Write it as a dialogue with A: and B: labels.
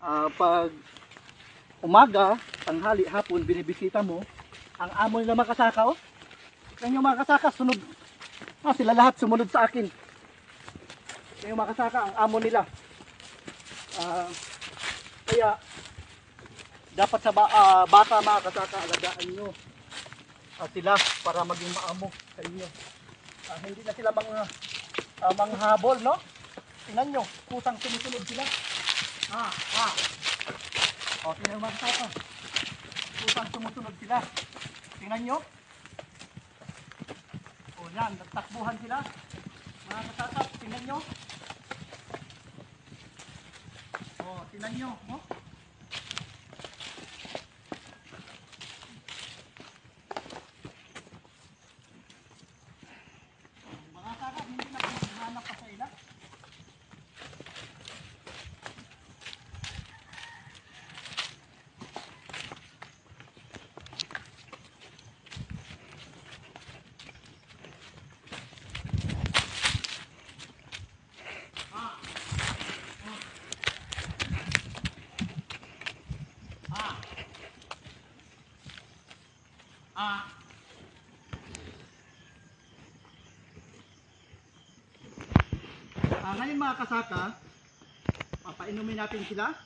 A: Pag umaga, tanghali, hapon, binibisita mo, ang amo nila mga kasaka, oh. Yan yung mga kasaka, sunod. Sila lahat sumunod sa akin. Yan yung mga kasaka, ang amo nila. Kaya, dapat sa bata mga kasaka, alagaan nyo sila para maging maamo sa inyo. Hindi na sila manghabol, no? Tingnan nyo, kusang sumusunod sila. Tingnan mga kasaka. Kusang sumusunod sila. Tingnan nyo. Yan, nagtakbuhan sila. Mga kasaka, tingnan nyo. Tingnan nyo, no? Mga kasaka, hindi na hanap pa sa ila. Ngayon mga kasaka, papainumin natin sila.